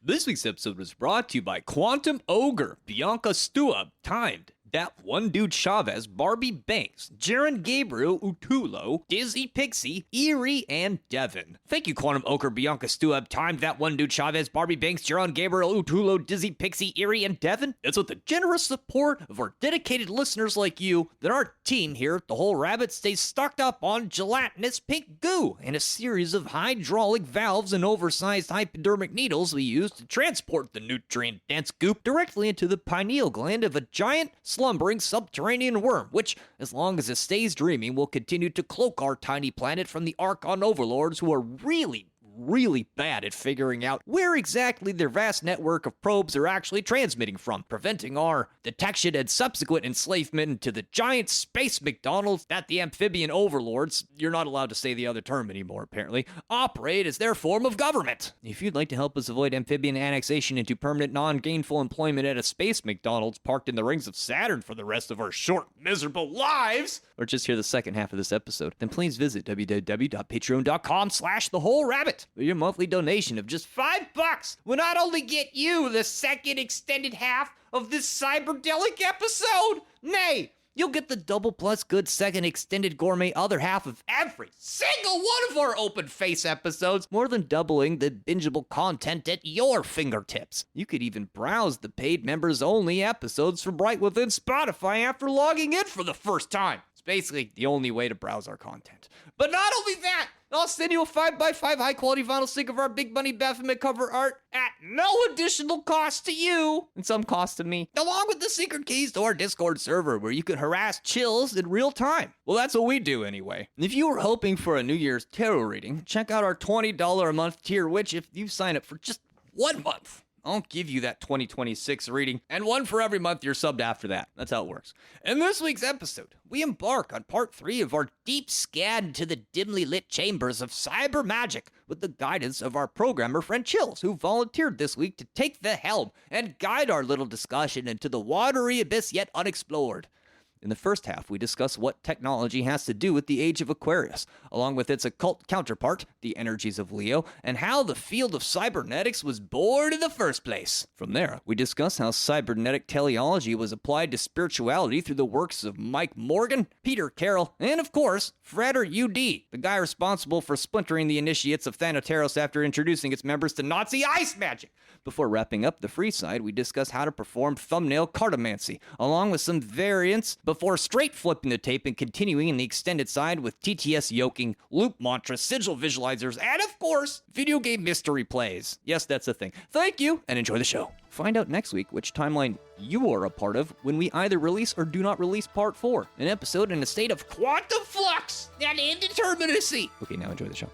This week's episode was brought to you by Quantum Ogre, Bianca Stua, Timed, That One Dude Chavez, Barbie Banks, Jaron Gabriel Utulo, Dizzy Pixie, Erie, and Devin. Thank you, Quantum Ogre, Bianca Stua, Timed, That One Dude Chavez, Barbie Banks, Jaron Gabriel Utulo, Dizzy Pixie, Erie, and Devin. It's with the generous support of our dedicated listeners like you that our team here at The Whole Rabbit stays stocked up on gelatinous pink goo and a series of hydraulic valves and oversized hypodermic needles we use to transport the nutrient-dense goop directly into the pineal gland of a giant, slumbering subterranean worm, which, as long as it stays dreaming, will continue to cloak our tiny planet from the Archon overlords who are really bad at figuring out where exactly their vast network of probes are actually transmitting from, preventing our detection and subsequent enslavement to the giant space McDonald's that the amphibian overlords, you're not allowed to say the other term anymore apparently, operate as their form of government. If you'd like to help us avoid amphibian annexation into permanent non-gainful employment at a space McDonald's parked in the rings of Saturn for the rest of our short, miserable lives, or just hear the second half of this episode, then please visit www.patreon.com/thewholerabbit. Your monthly donation of just $5 will not only get you the second extended half of this Cyberdelic episode, nay, you'll get the double plus good second extended gourmet other half of every single one of our open face episodes, more than doubling the bingeable content at your fingertips. You could even browse the paid members only episodes from right within Spotify after logging in for the first time. It's basically the only way to browse our content. But not only that, I'll send you a 5x5 high-quality vinyl stick of our Big Money Baphomet cover art at no additional cost to you, and some cost to me, along with the secret keys to our Discord server where you can harass Chillz in real time. Well, that's what we do anyway. And if you were hoping for a New Year's tarot reading, check out our $20 a month tier, which if you sign up for just 1 month, I'll give you that 2026 reading, and one for every month you're subbed after that. That's how it works. In this week's episode, we embark on part 3 of our deep scan into the dimly lit chambers of Cyber Magick with the guidance of our programmer friend Chillz, who volunteered this week to take the helm and guide our little discussion into the watery abyss yet unexplored. In the first half, we discuss what technology has to do with the Age of Aquarius, along with its occult counterpart, the energies of Leo, and how the field of cybernetics was born in the first place. From there, we discuss how cybernetic teleology was applied to spirituality through the works of Mike Morgan, Peter Carroll, and of course, Frater U.D, the guy responsible for splintering the Initiates of Thanatos after introducing its members to Nazi ice magic. Before wrapping up the free side, we discuss how to perform Thumbnail Cartomancy, along with some variants, before straight flipping the tape and continuing in the extended side with TTS Yoking, Loop Mantra, Sigil Visualizers, and of course, Videogame Mystery Plays. Yes, that's a thing. Thank you, and enjoy the show. Find out next week which timeline you are a part of when we either release or do not release part 4, an episode in a state of quantum flux and indeterminacy. Okay, now enjoy the show.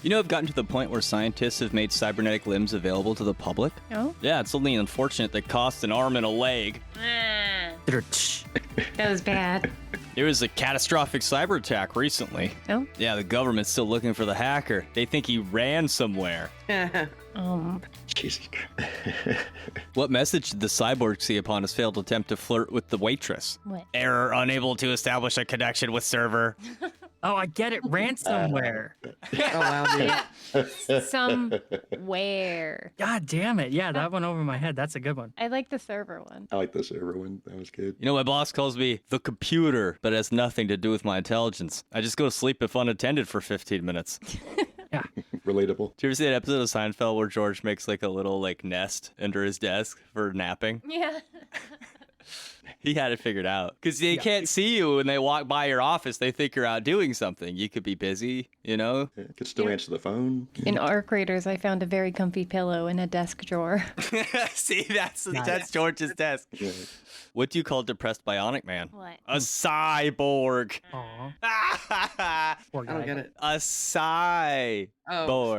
You know, I've gotten to the point where scientists have made cybernetic limbs available to the public. Oh? Yeah, it's only unfortunate they cost an arm and a leg. That was bad. There was a catastrophic cyber attack recently. Oh? Yeah, the government's still looking for the hacker. They think he ran somewhere. Jesus Christ. What message did the cyborg see upon his failed attempt to flirt with the waitress? What? Error, unable to establish a connection with server. Oh, I get it. Ransomware. Oh, wow, dude. Somewhere. God damn it. Yeah, that went over my head. That's a good one. I like the server one. I like the server one. That was good. You know, my boss calls me the computer, but it has nothing to do with my intelligence. I just go to sleep if unattended for 15 minutes. Yeah. Relatable. Do you ever see that episode of Seinfeld where George makes like a little like nest under his desk for napping? Yeah. He had it figured out. Because they can't see you when they walk by your office. They think you're out doing something. You could be busy, you know? Yeah, could still answer the phone. In Arc Raiders, I found a very comfy pillow in a desk drawer. See, that's George's desk. Yeah. What do you call depressed bionic man? What? A cyborg. Aw. Poor I guy. don't get it. A cyborg.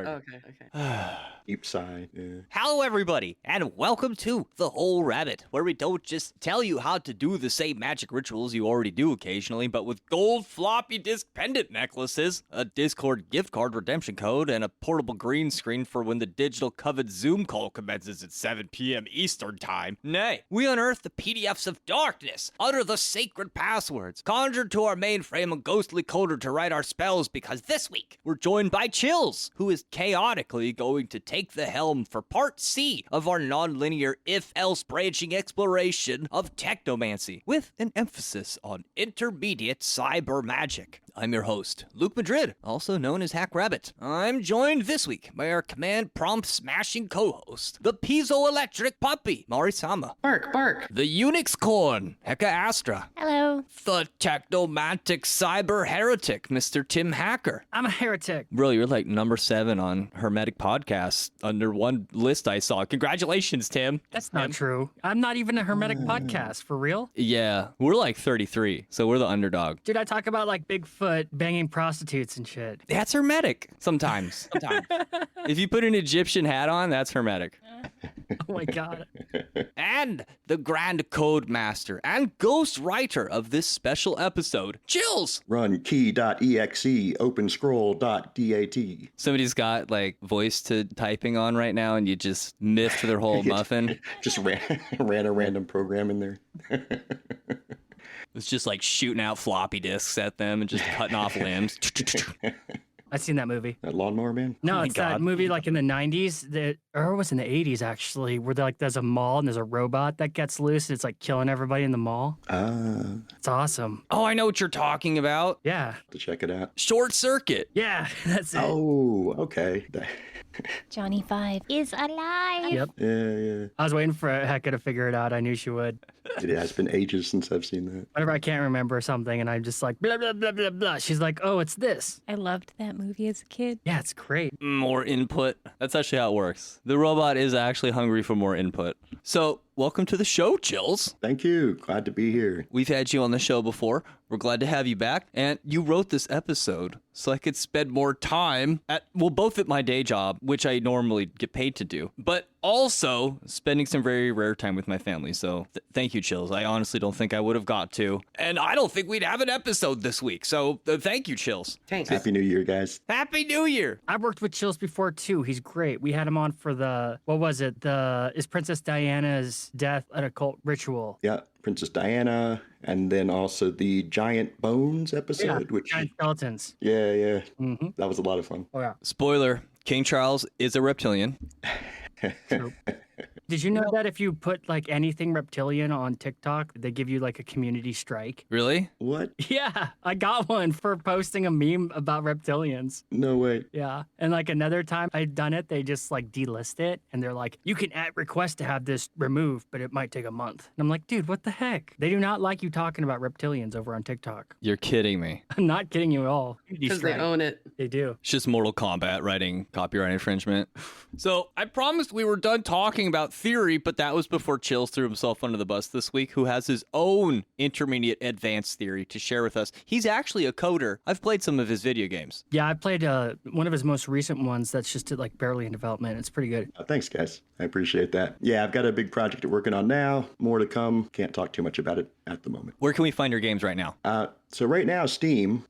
Okay. Deep sigh. Yeah. Hello, everybody, and welcome to The Whole Rabbit, where we don't just tell you how to do the same magic rituals you already do occasionally, but with gold floppy disk pendant necklaces, a Discord gift card redemption code, and a portable green screen for when the digital covered Zoom call commences at 7 p.m. Eastern Time. Nay, we unearth the PDFs of darkness, utter the sacred passwords, conjure to our mainframe a ghostly coder to write our spells, because this week we're joined by Chillz, who is chaotically going to take the helm for part C of our non-linear if-else branching exploration of technomancy, with an emphasis on intermediate cyber magic. I'm your host, Luke Madrid, also known as Hack Rabbit. I'm joined this week by our command prompt smashing co-host, the piezoelectric puppy, Marisama, Bark. the Unix corn, Heka Astra, Hello. the technomantic cyber heretic, Mr. Tim Hacker. I'm a heretic. Bro, you're like number 7 on Hermetic podcasts under one list I saw. Congratulations, Tim. That's not true. I'm not even a hermetic podcast, for real. Yeah, we're like 33, so we're the underdog. Dude, I talk about like Bigfoot banging prostitutes and shit. That's Hermetic sometimes. If you put an Egyptian hat on, that's Hermetic. Oh my god. And the Grand Code Master and Ghost Writer of this special episode, Chillz. Run key.exe, open scroll.dat. Somebody's got like voice to typing on right now, and you just miffed their whole muffin. Just ran a random program in there. It's just like shooting out floppy disks at them and just cutting off limbs. I've seen that movie. That Lawnmower Man? No, my it's God. that movie like in the 90s, or it was in the 80s actually, where like there's a mall and there's a robot that gets loose and it's like killing everybody in the mall. It's awesome. Oh, I know what you're talking about. Yeah. To check it out. Short Circuit. Yeah, that's it. Oh, okay. Johnny 5 is alive. Yep. Yeah. I was waiting for Hecka to figure it out. I knew she would. It has been ages since I've seen that. Whenever I can't remember something and I'm just like, blah, blah, blah, blah, blah. She's like, oh, it's this. I loved that movie as a kid. Yeah, it's great. More input. That's actually how it works. The robot is actually hungry for more input. So, welcome to the show, Chillz. Thank you. Glad to be here. We've had you on the show before. We're glad to have you back. And you wrote this episode so I could spend more time both at my day job, which I normally get paid to do, but also spending some very rare time with my family. So thank you, Chillz. I honestly don't think I would have got to. And I don't think we'd have an episode this week. So thank you, Chillz. Thanks. Happy New Year, guys. Happy New Year. I worked with Chillz before too. He's great. We had him on for is Princess Diana's death an occult ritual? Yeah, Princess Diana, and then also the Giant Bones episode, which... Giant skeletons. Yeah. Mm-hmm. That was a lot of fun. Oh yeah. Spoiler, King Charles is a reptilian. True. Did you know that if you put like anything reptilian on TikTok, they give you like a community strike? Really? What? Yeah, I got one for posting a meme about reptilians. No way. Yeah. And like another time I'd done it, they just like delist it and they're like, you can request to have this removed, but it might take a month. And I'm like, dude, what the heck? They do not like you talking about reptilians over on TikTok. You're kidding me. I'm not kidding you at all. Because they own it. They do. It's just Mortal Kombat writing copyright infringement. So I promised we were done talking about theory, but that was before Chillz threw himself under the bus this week, who has his own intermediate advanced theory to share with us. He's actually a coder. I've played some of his video games. Yeah, I played one of his most recent ones that's just like barely in development. It's pretty good. Thanks, guys. I appreciate that. Yeah, I've got a big project we're working on now. More to come. Can't talk too much about it at the moment. Where can we find your games right now? So right now, Steam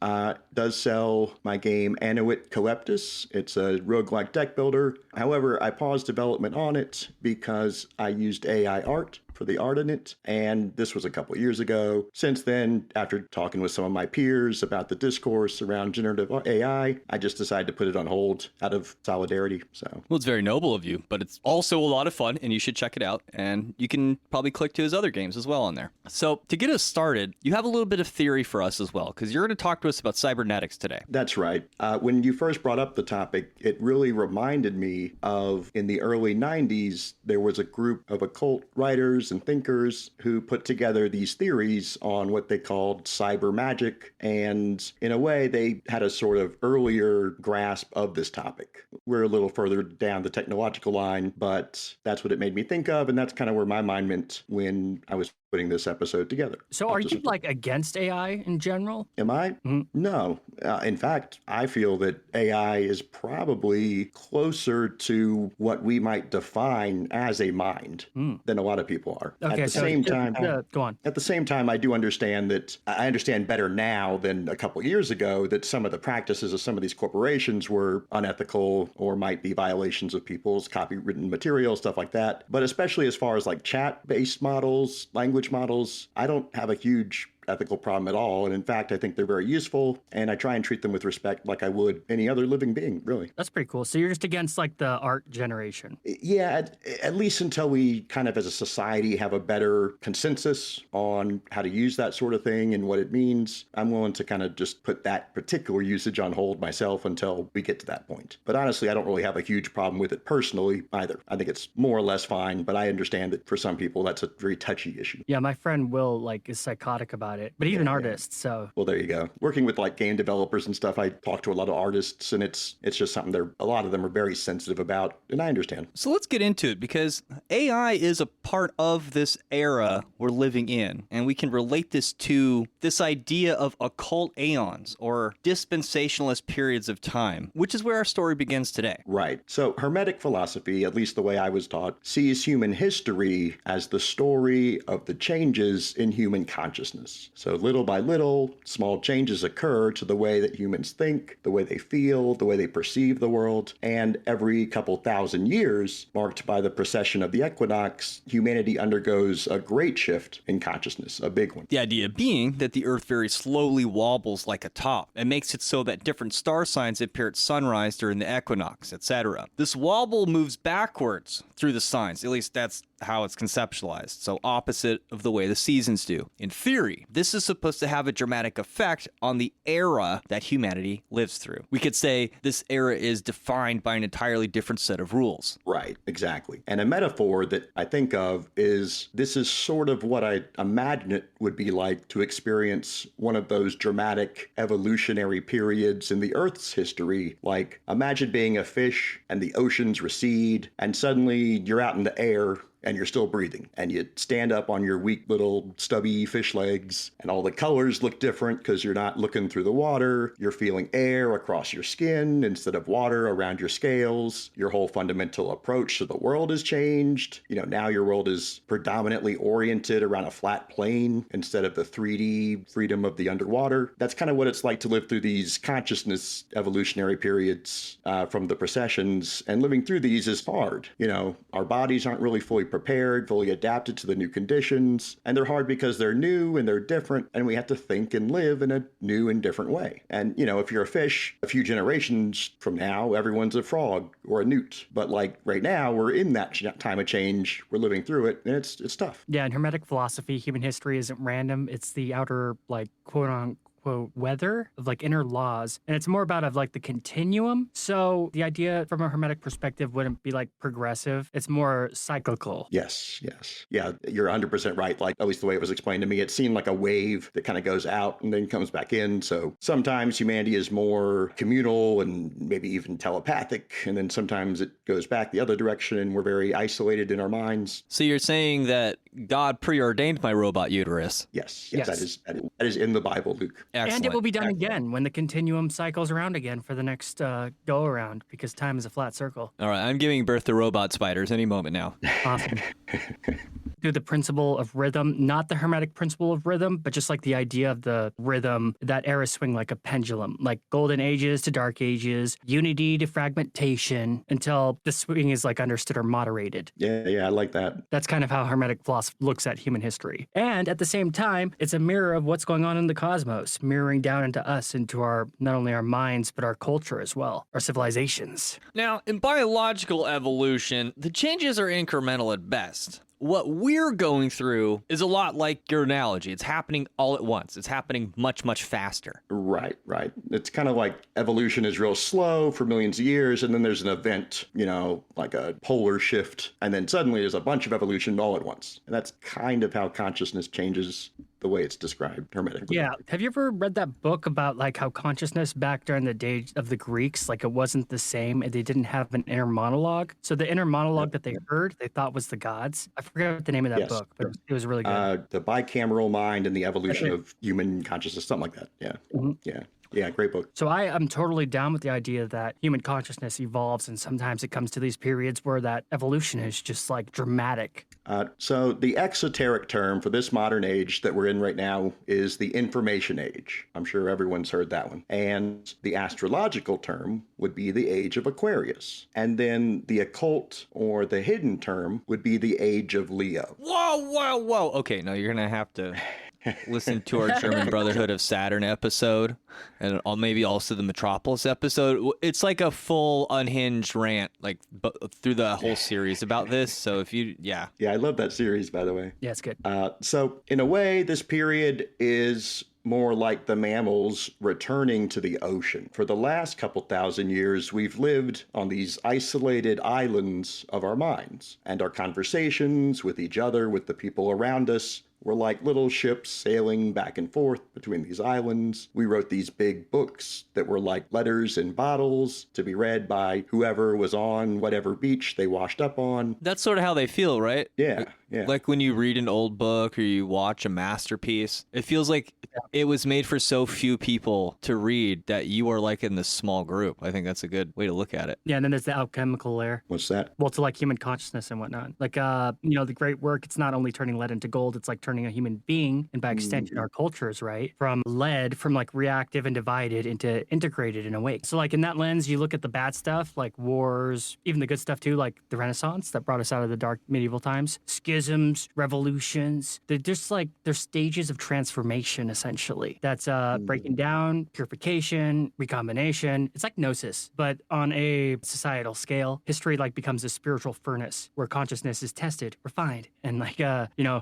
does sell my game Annuit Coeptus. It's a roguelike deck builder. However, I paused development on it because I used AI art for the art in it, and this was a couple years ago. Since then, after talking with some of my peers about the discourse around generative AI, I just decided to put it on hold out of solidarity. So, Well, it's very noble of you, but it's also a lot of fun, and you should check it out. And you can probably click to his other games as well on there. So to get us started, you have a little bit of theory for us us as well, because you're going to talk to us about cybernetics today. That's right. When you first brought up the topic, it really reminded me of in the early 90s, there was a group of occult writers and thinkers who put together these theories on what they called cyber magic. And in a way, they had a sort of earlier grasp of this topic. We're a little further down the technological line, but that's what it made me think of. And that's kind of where my mind went when I was putting this episode together. So are you like against AI in general? Am I? Mm-hmm. No. In fact, I feel that AI is probably closer to what we might define as a mind than a lot of people are. Okay, At the same time, go on. At the same time, I do understand that I understand better now than a couple years ago that some of the practices of some of these corporations were unethical or might be violations of people's copywritten material, stuff like that. But especially as far as like chat-based models, language models, I don't have a huge ethical problem at all. And in fact, I think they're very useful, and I try and treat them with respect like I would any other living being, really. That's pretty cool. So you're just against like the art generation? Yeah, at least until we kind of as a society have a better consensus on how to use that sort of thing and what it means. I'm willing to kind of just put that particular usage on hold myself until we get to that point. But honestly, I don't really have a huge problem with it personally either. I think it's more or less fine, but I understand that for some people that's a very touchy issue. Yeah, my friend Will like is psychotic about it, but even artists. So well, there you go. Working with like game developers and stuff, I talk to a lot of artists, and it's just something a lot of them are very sensitive about, and I understand. So let's get into it, because AI is a part of this era we're living in, and we can relate this to this idea of occult aeons or dispensationalist periods of time, which is where our story begins today. Right. So Hermetic philosophy, at least the way I was taught, sees human history as the story of the changes in human consciousness. So little by little, small changes occur to the way that humans think, the way they feel, the way they perceive the world. And every couple thousand years, marked by the precession of the equinox, humanity undergoes a great shift in consciousness, a big one. The idea being that the Earth very slowly wobbles like a top and makes it so that different star signs appear at sunrise during the equinox, etc. This wobble moves backwards through the signs, at least that's how it's conceptualized, so opposite of the way the seasons do. In theory, this is supposed to have a dramatic effect on the era that humanity lives through. We could say this era is defined by an entirely different set of rules. Right, exactly. And a metaphor that I think of is this is sort of what I imagine it would be like to experience one of those dramatic evolutionary periods in the Earth's history. Like, imagine being a fish and the oceans recede, and suddenly you're out in the air and you're still breathing, and you stand up on your weak little stubby fish legs, and all the colors look different because you're not looking through the water. You're feeling air across your skin instead of water around your scales. Your whole fundamental approach to the world has changed. You know, now your world is predominantly oriented around a flat plane instead of the 3D freedom of the underwater. That's kind of what it's like to live through these consciousness evolutionary periods from the precessions, and living through these is hard. You know, our bodies aren't really fully prepared, fully adapted to the new conditions, and they're hard because they're new and they're different, and we have to think and live in a new and different way. And, you know, if you're a fish, a few generations from now, everyone's a frog or a newt. But like right now, we're in that time of change, we're living through it, and it's tough. Yeah, in Hermetic philosophy, human history isn't random. It's the outer, like, quote-unquote, weather of like inner laws, and it's more about of like the continuum. So the idea from a Hermetic perspective wouldn't be like progressive, it's more cyclical. Yes. Yeah, you're 100% right. Like, at least the way it was explained to me, it seemed like a wave that kind of goes out and then comes back in. So sometimes humanity is more communal and maybe even telepathic, and then sometimes it goes back the other direction and we're very isolated in our minds. So you're saying that God preordained my robot uterus? Yes. That is in the Bible, Luke. Excellent. And it will be done again when the continuum cycles around again for the next go around, because time is a flat circle. All right, I'm giving birth to robot spiders any moment now. Awesome. Through the principle of rhythm, not the Hermetic principle of rhythm, but just like the idea of the rhythm, that eras swing like a pendulum, like golden ages to dark ages, unity to fragmentation, until the swing is like understood or moderated. Yeah, I like that. That's kind of how Hermetic philosophy looks at human history. And at the same time, it's a mirror of what's going on in the cosmos, mirroring down into us, into our, not only our minds, but our culture as well, our civilizations. Now, in biological evolution, the changes are incremental at best. what we're going through is a lot like your analogy. It's happening all at once. It's happening much, much faster. Right. It's kind of like evolution is real slow for millions of years, and then there's an event, like a polar shift, and then suddenly there's a bunch of evolution all at once. And that's kind of how consciousness changes the way it's described hermetically. Yeah. Have you ever read that book about like how consciousness back during the day of the Greeks, like it wasn't the same and they didn't have an inner monologue? So the inner monologue that they heard, they thought was the gods. I forget what the name of that book, but it was really good. The bicameral mind and the evolution of human consciousness, something like that. Yeah. Mm-hmm. Yeah, great book. So I am totally down with the idea that human consciousness evolves, and sometimes it comes to these periods where that evolution is just like dramatic. So the exoteric term for this modern age that we're in right now is the information age. I'm sure everyone's heard that one. And the astrological term would be the Age of Aquarius. And then the occult or the hidden term would be the Age of Leo. Whoa. Okay, now you're going to have to listen to our German Brotherhood of Saturn episode, and maybe also the Metropolis episode. It's like a full unhinged rant, like through the whole series about this. So if you, yeah, I love that series, by the way. Yeah, it's good. So in a way, this period is more like the mammals returning to the ocean. For the last couple thousand years, we've lived on these isolated islands of our minds, and our conversations with each other, with the people around us, were like little ships sailing back and forth between these islands. We wrote these big books that were like letters in bottles to be read by whoever was on whatever beach they washed up on. That's sort of how they feel, right? Yeah. Like when you read an old book or you watch a masterpiece, it feels like it was made for so few people to read that you are like in this small group. I think that's a good way to look at it. Yeah, and then there's the alchemical layer. What's that? Well, to like human consciousness and whatnot. Like, the great work, it's not only turning lead into gold, it's like turning a human being, and by extension, our cultures, right? From lead, from like reactive and divided into integrated and awake. So like in that lens, you look at the bad stuff, like wars, even the good stuff too, like the Renaissance that brought us out of the dark medieval times, schisms, revolutions. They're just like, they're stages of transformation, essentially. That's breaking down, purification, recombination. It's like gnosis, but on a societal scale. History like becomes a spiritual furnace where consciousness is tested, refined, and like,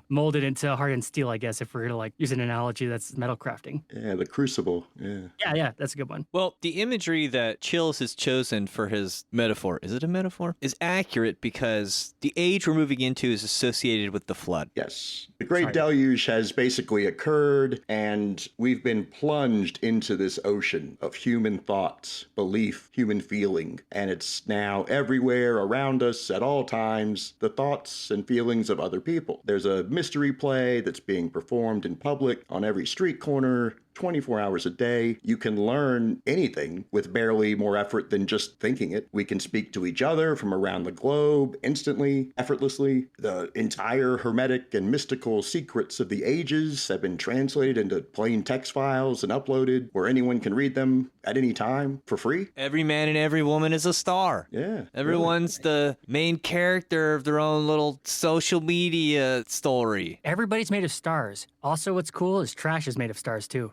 molded into hardened steel, I guess, if we're gonna like use an analogy that's metal crafting. Yeah, the crucible. Yeah, that's a good one. Well, the imagery that Chillz has chosen for his metaphor, is it a metaphor? Is accurate because the age we're moving into is associated with the flood. Yes. The Great Deluge has basically occurred, and we've been plunged into this ocean of human thoughts, belief, human feeling, and it's now everywhere around us at all times, the thoughts and feelings of other people. There's a mystery play that's being performed in public on every street corner, 24 hours a day. You can learn anything with barely more effort than just thinking it. We can speak to each other from around the globe instantly, effortlessly. The entire hermetic and mystical secrets of the ages have been translated into plain text files and uploaded where anyone can read them at any time for free. Every man and every woman is a star. Yeah. Everyone's the main character of their own little social media story. Everybody's made of stars. Also, what's cool is trash is made of stars too.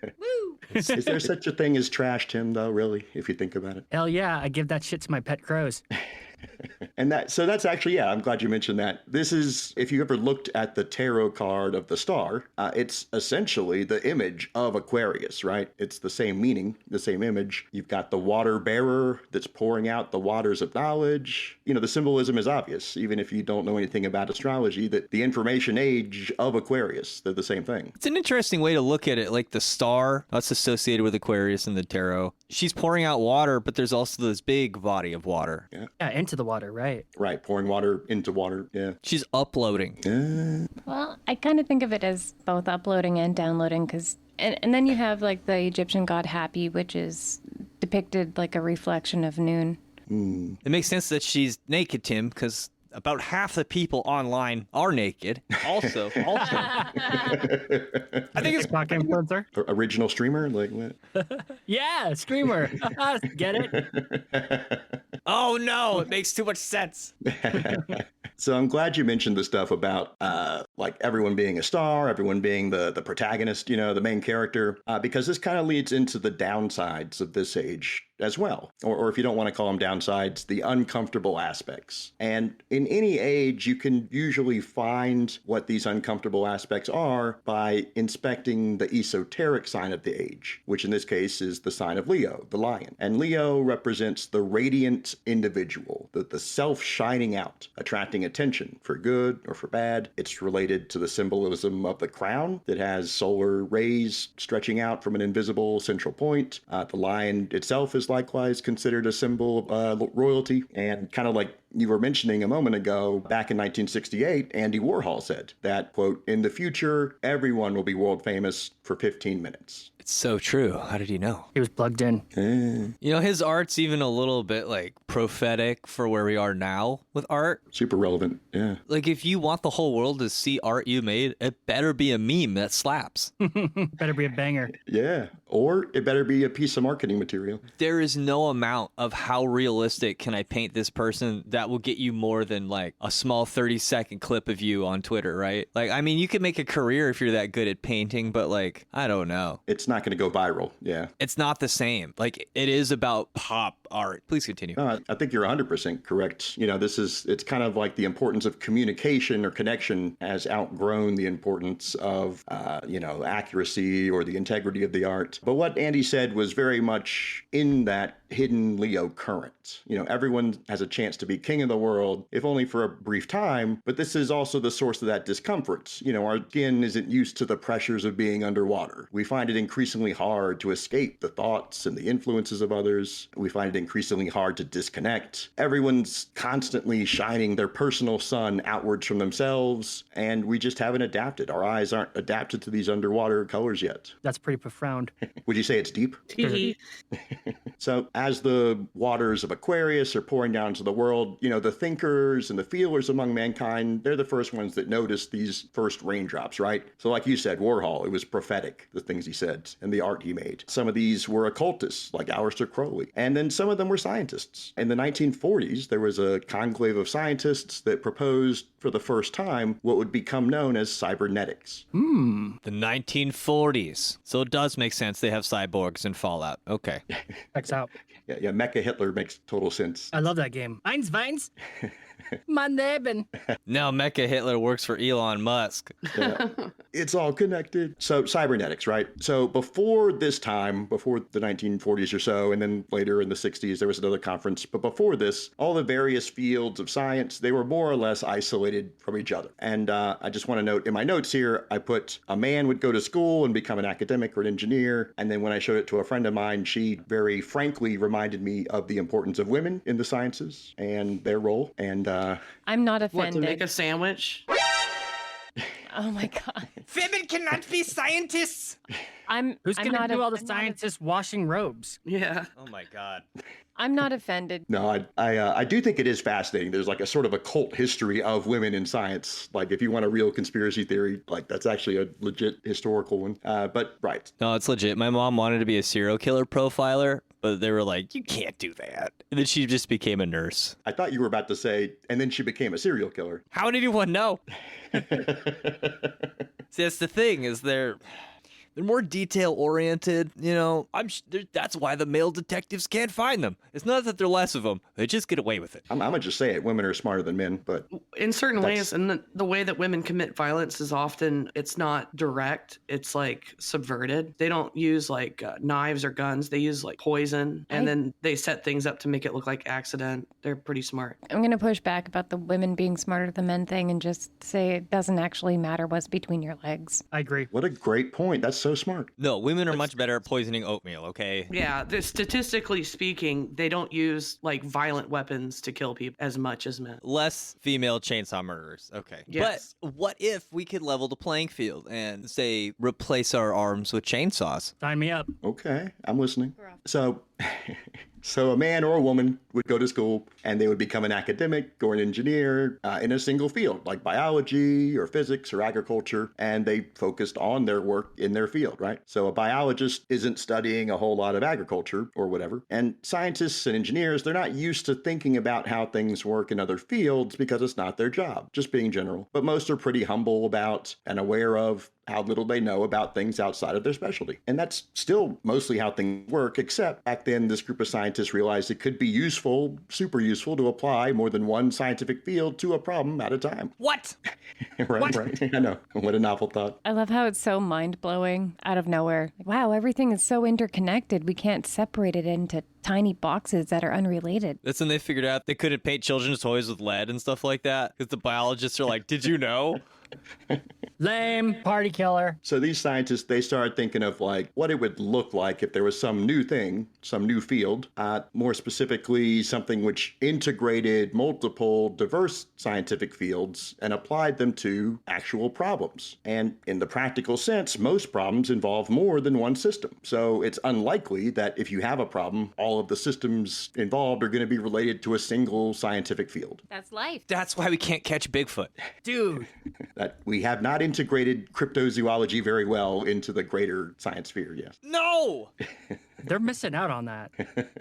Woo! Is there such a thing as trash, Tim, though, really, if you think about it? Hell yeah, I give that shit to my pet crows. And that's actually, I'm glad you mentioned that. This is, if you ever looked at the tarot card of the star, it's essentially the image of Aquarius, right? It's the same meaning, the same image. You've got the water bearer that's pouring out the waters of knowledge. The symbolism is obvious, even if you don't know anything about astrology, that the information age of Aquarius, they're the same thing. It's an interesting way to look at it, like the star that's associated with Aquarius in the tarot. She's pouring out water, but there's also this big body of water. Yeah, into the water, right? Right, pouring water into water, yeah. She's uploading. Well, I kind of think of it as both uploading and downloading, because and then you have like the Egyptian god Happy, which is depicted like a reflection of noon. It makes sense that she's naked, Tim, because about half the people online are naked. Also. I think it's TikTok influencer. Original streamer? Like what? Yeah, streamer. Get it? Oh no, it makes too much sense. So I'm glad you mentioned the stuff about like everyone being a star, everyone being the protagonist, the main character, because this kind of leads into the downsides of this age as well. Or if you don't want to call them downsides, the uncomfortable aspects. And in any age, you can usually find what these uncomfortable aspects are by inspecting the esoteric sign of the age, which in this case is the sign of Leo, the lion. And Leo represents the radiant individual, the self shining out, attracting attention for good or for bad. It's related to the symbolism of the crown that has solar rays stretching out from an invisible central point. The lion itself is likewise considered a symbol of royalty, and kind of like you were mentioning a moment ago, back in 1968, Andy Warhol said that, quote, "In the future, everyone will be world famous for 15 minutes. It's so true. How did he know? He was plugged in. His art's even a little bit like prophetic for where we are now with art. Super relevant, yeah. Like, if you want the whole world to see art you made, it better be a meme that slaps. Better be a banger. Yeah, or it better be a piece of marketing material. There is no amount of how realistic can I paint this person that will get you more than like a small 30-second clip of you on Twitter, right? Like, I mean, you can make a career if you're that good at painting, but like, I don't know. It's not going to go viral, yeah. It's not the same. Like, it is about pop art. Please continue. No, I think you're 100% correct. It's kind of like the importance of communication or connection has outgrown the importance of, accuracy or the integrity of the art. But what Andy said was very much in that hidden Leo current. Everyone has a chance to be king of the world, if only for a brief time, but this is also the source of that discomfort. Our skin isn't used to the pressures of being underwater. We find it increasingly hard to escape the thoughts and the influences of others. We find it increasingly hard to disconnect. Everyone's constantly shining their personal sun outwards from themselves, and we just haven't adapted. Our eyes aren't adapted to these underwater colors yet. That's pretty profound. Would you say it's deep? So as the waters of Aquarius are pouring down to the world, the thinkers and the feelers among mankind, they're the first ones that notice these first raindrops, right? So like you said, Warhol, it was prophetic, the things he said and the art he made. Some of these were occultists, like Aleister Crowley. And then some of them were scientists. In the 1940s, there was a conclave of scientists that proposed for the first time what would become known as cybernetics. The 1940s. So it does make sense they have cyborgs in Fallout. Okay. Checks out. Yeah, Mecha Hitler makes total sense. I love that game. Eins, Weins. Mein Leben. Now Mecha Hitler works for Elon Musk. Yeah. It's all connected. So cybernetics, right? So before this time, before the 1940s or so, and then later in the 60s, there was another conference. But before this, all the various fields of science, they were more or less isolated from each other. And I just want to note in my notes here, I put a man would go to school and become an academic or an engineer. And then when I showed it to a friend of mine, she very frankly reminded me of the importance of women in the sciences and their role. And I'm not What, offended. to make a sandwich? Oh my god. Women cannot be scientists. Who's I'm going to not do all the I'm not scientists washing robes? Yeah. Oh my God. I'm not offended. No, I do think it is fascinating. There's like a sort of a cult history of women in science. Like if you want a real conspiracy theory, like that's actually a legit historical one. But right. No, it's legit. My mom wanted to be a serial killer profiler, but they were like, you can't do that. And then she just became a nurse. I thought you were about to say, and then she became a serial killer. How did anyone know? See, that's the thing, is they're more detail oriented, that's why the male detectives can't find them. It's not that there are less of them. They just get away with it. I'm gonna just say it. Women are smarter than men, but In certain That's- ways, and the way that women commit violence is often, it's not direct, it's like subverted. They don't use like knives or guns, they use like poison, and then they set things up to make it look like accident. They're pretty smart. I'm going to push back about the women being smarter than men thing and just say it doesn't actually matter what's between your legs. I agree. what a great point. That's so smart. No, women are much better at poisoning oatmeal, okay? Yeah, statistically speaking, they don't use like violent weapons to kill people as much as men. Less female chainsaw murderers. Okay. Yes. But what if we could level the playing field and, say, replace our arms with chainsaws? Sign me up. Okay, I'm listening. So So a man or a woman would go to school and they would become an academic or an engineer in a single field like biology or physics or agriculture, and they focused on their work in their field, right? So a biologist isn't studying a whole lot of agriculture or whatever, and scientists and engineers, they're not used to thinking about how things work in other fields because it's not their job, just being general. But most are pretty humble about and aware of how little they know about things outside of their specialty. And that's still mostly how things work, except back then this group of scientists realized it could be useful, super useful, to apply more than one scientific field to a problem at a time. What? Right. I know. What a novel thought. I love how it's so mind-blowing out of nowhere. Like, wow, everything is so interconnected. We can't separate it into tiny boxes that are unrelated. That's when they figured out they couldn't paint children's toys with lead and stuff like that. Because the biologists are like, did you know? Lame. Party killer. So these scientists, they started thinking of like what it would look like if there was some new thing, some new field, more specifically something which integrated multiple diverse scientific fields and applied them to actual problems. And in the practical sense, most problems involve more than one system. So it's unlikely that if you have a problem, all of the systems involved are going to be related to a single scientific field. That's life. That's why we can't catch Bigfoot. Dude. That we have not integrated cryptozoology very well into the greater science sphere, yes. No! They're missing out on that.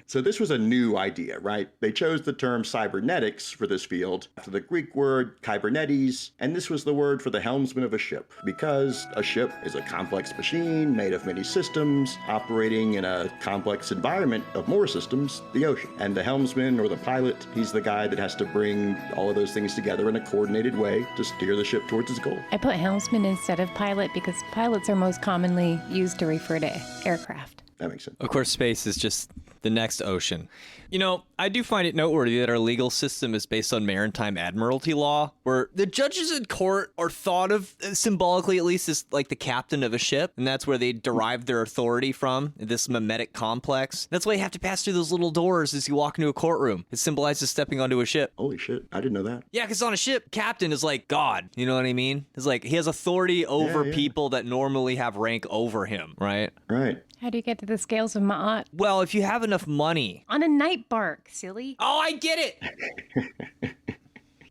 So this was a new idea, right? They chose the term cybernetics for this field after the Greek word cybernetes, and this was the word for the helmsman of a ship, because a ship is a complex machine made of many systems operating in a complex environment of more systems, the ocean. And the helmsman, or the pilot, he's the guy that has to bring all of those things together in a coordinated way to steer the ship towards its goal. I put helmsman instead of pilot because pilots are most commonly used to refer to aircraft. That makes sense. Of course, space is just the next ocean. You know, I do find it noteworthy that our legal system is based on maritime admiralty law, where the judges in court are thought of, symbolically at least, as like the captain of a ship, and that's where they derive their authority from, this mimetic complex. That's why you have to pass through those little doors as you walk into a courtroom. It symbolizes stepping onto a ship. Holy shit, I didn't know that. Yeah, because on a ship, captain is like God, you know what I mean? It's like he has authority over people that normally have rank over him, right? Right. How do you get to the scales of Ma'at? Well, if you have enough money. On a night bark, silly. Oh, I get it!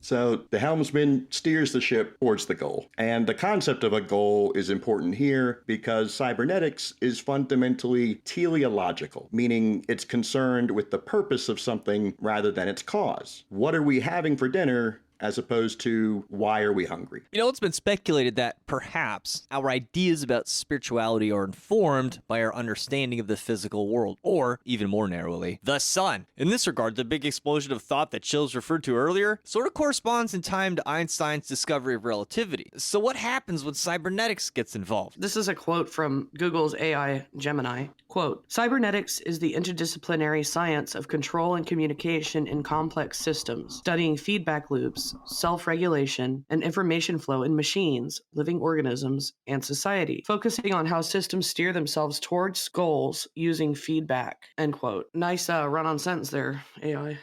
So the helmsman steers the ship towards the goal. And the concept of a goal is important here because cybernetics is fundamentally teleological, meaning it's concerned with the purpose of something rather than its cause. What are we having for dinner? As opposed to why are we hungry? You know, it's been speculated that perhaps our ideas about spirituality are informed by our understanding of the physical world, or even more narrowly, the sun. In this regard, the big explosion of thought that Chillz referred to earlier sort of corresponds in time to Einstein's discovery of relativity. So what happens when cybernetics gets involved? This is a quote from Google's AI Gemini. Quote, "Cybernetics is the interdisciplinary science of control and communication in complex systems, studying feedback loops, self-regulation, and information flow in machines, living organisms, and society, focusing on how systems steer themselves towards goals using feedback." End quote. Nice run-on sentence there, AI.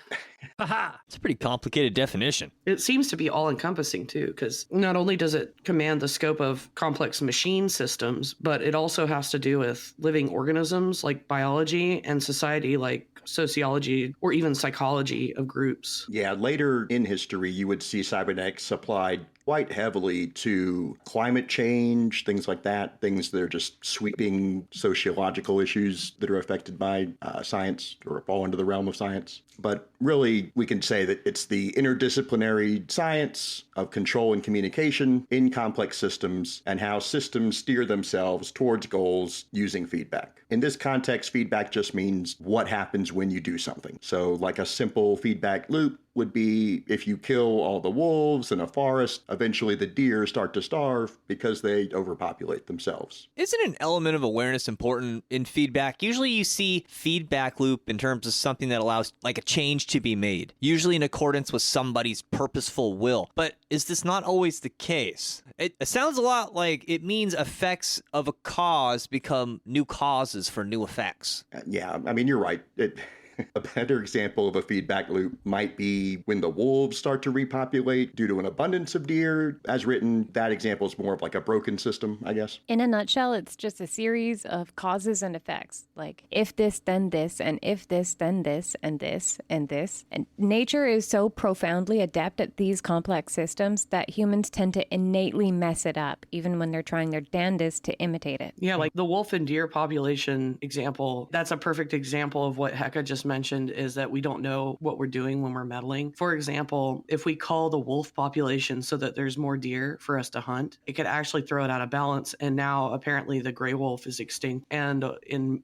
Haha. It's a pretty complicated definition. It seems to be all-encompassing, too, because not only does it command the scope of complex machine systems, but it also has to do with living organisms like biology and society like sociology or even psychology of groups. Yeah, later in history, you would see cybernetics applied quite heavily to climate change, things like that, things that are just sweeping sociological issues that are affected by science or fall into the realm of science. But really, we can say that it's the interdisciplinary science of control and communication in complex systems and how systems steer themselves towards goals using feedback. In this context, feedback just means what happens when you do something. So like a simple feedback loop would be if you kill all the wolves in a forest, eventually the deer start to starve because they overpopulate themselves. Isn't an element of awareness important in feedback? Usually you see feedback loop in terms of something that allows like a change to be made, usually in accordance with somebody's purposeful will. But is this not always the case? It sounds a lot like it means effects of a cause become new causes for new effects. Yeah, I mean, you're right. A better example of a feedback loop might be when the wolves start to repopulate due to an abundance of deer. As written, that example is more of like a broken system, I guess. In a nutshell, it's just a series of causes and effects. Like, if this, then this, and if this, then this, and this, and this. And nature is so profoundly adept at these complex systems that humans tend to innately mess it up, even when they're trying their damnedest to imitate it. Yeah, like the wolf and deer population example, that's a perfect example of what Hecka just mentioned, is that we don't know what we're doing when we're meddling. For example, if we call the wolf population so that there's more deer for us to hunt, it could actually throw it out of balance. And now apparently the gray wolf is extinct. And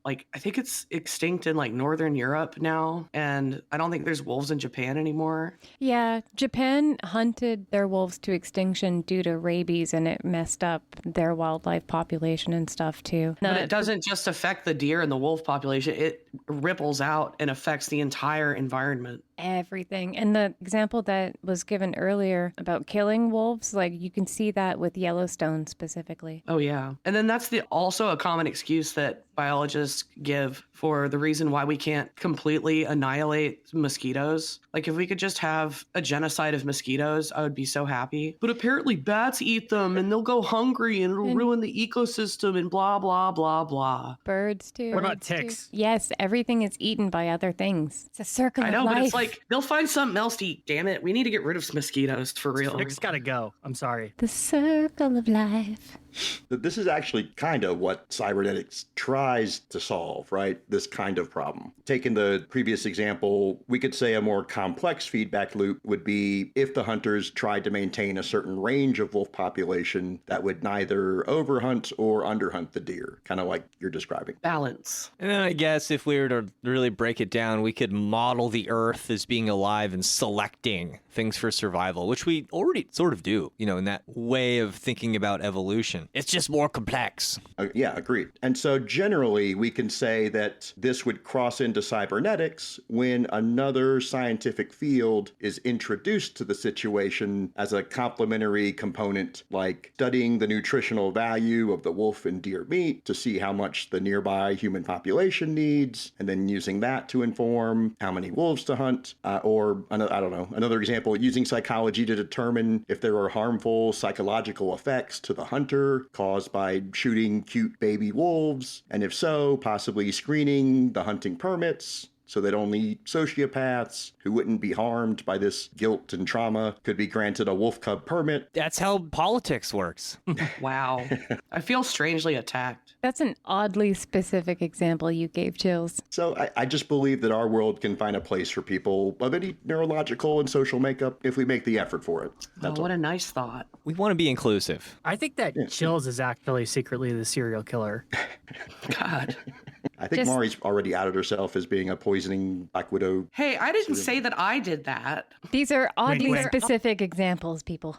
I think it's extinct in like Northern Europe now. And I don't think there's wolves in Japan anymore. Yeah, Japan hunted their wolves to extinction due to rabies, and it messed up their wildlife population and stuff too. But it doesn't just affect the deer and the wolf population. It ripples out and affects the entire environment. Everything. And the example that was given earlier about killing wolves, like you can see that with Yellowstone specifically. Oh, yeah. And then that's also a common excuse that biologists give for the reason why we can't completely annihilate mosquitoes. Like if we could just have a genocide of mosquitoes, I would be so happy. But apparently bats eat them and they'll go hungry and it'll ruin the ecosystem and blah, blah, blah, blah. Birds too. What about ticks? Yes, everything is eaten by other things. It's a circle of life. I know, but it's like they'll find something else to eat. Damn it. We need to get rid of mosquitoes for real. Ticks gotta go. I'm sorry. The circle of life. This is actually kind of what cybernetics tries to solve, right? This kind of problem. Taking the previous example, we could say a more complex feedback loop would be if the hunters tried to maintain a certain range of wolf population that would neither overhunt or underhunt the deer, kind of like you're describing. Balance. And then I guess if we were to really break it down, we could model the Earth as being alive and selecting things for survival, which we already sort of do, in that way of thinking about evolution. It's just more complex. Yeah, agreed. And so generally, we can say that this would cross into cybernetics when another scientific field is introduced to the situation as a complementary component, like studying the nutritional value of the wolf and deer meat to see how much the nearby human population needs, and then using that to inform how many wolves to hunt, or another example, using psychology to determine if there are harmful psychological effects to the hunter caused by shooting cute baby wolves, and if so, possibly screening the hunting permits so that only sociopaths who wouldn't be harmed by this guilt and trauma could be granted a wolf cub permit. That's how politics works. Wow. I feel strangely attacked. That's an oddly specific example you gave, Chillz. So I just believe that our world can find a place for people of any neurological and social makeup if we make the effort for it. What a nice thought. We want to be inclusive. I think that Chillz is actually secretly the serial killer. God. I think Mari's already outed herself as being a poisoning Black Widow. Hey, I didn't say that I did that. These are oddly Wink, wink. specific examples, people.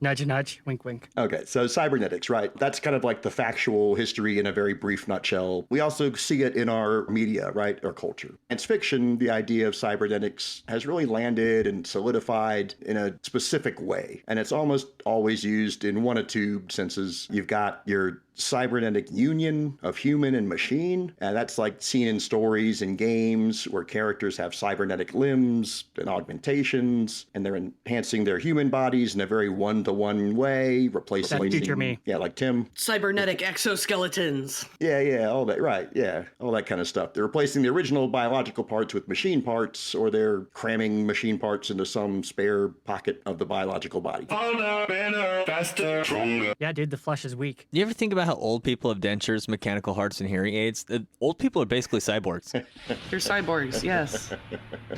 Nudge, nudge, wink, wink. Okay, so cybernetics, right? That's kind of like the factual history in a very brief nutshell. We also see it in our media, right? Our culture. Science fiction, the idea of cybernetics has really landed and solidified in a specific way. And it's almost always used in one of two senses. You've got your cybernetic union of human and machine, and that's like seen in stories and games where characters have cybernetic limbs and augmentations, and they're enhancing their human bodies in a very one-to-one way, replacing That future me. Yeah, like Tim. Cybernetic exoskeletons. Yeah, all that, right, yeah, all that kind of stuff. They're replacing the original biological parts with machine parts, or they're cramming machine parts into some spare pocket of the biological body. Harder, better, faster, stronger. Yeah, dude, the flesh is weak. You ever think about how old people have dentures, mechanical hearts, and hearing aids? Old people are basically cyborgs. They're cyborgs, yes.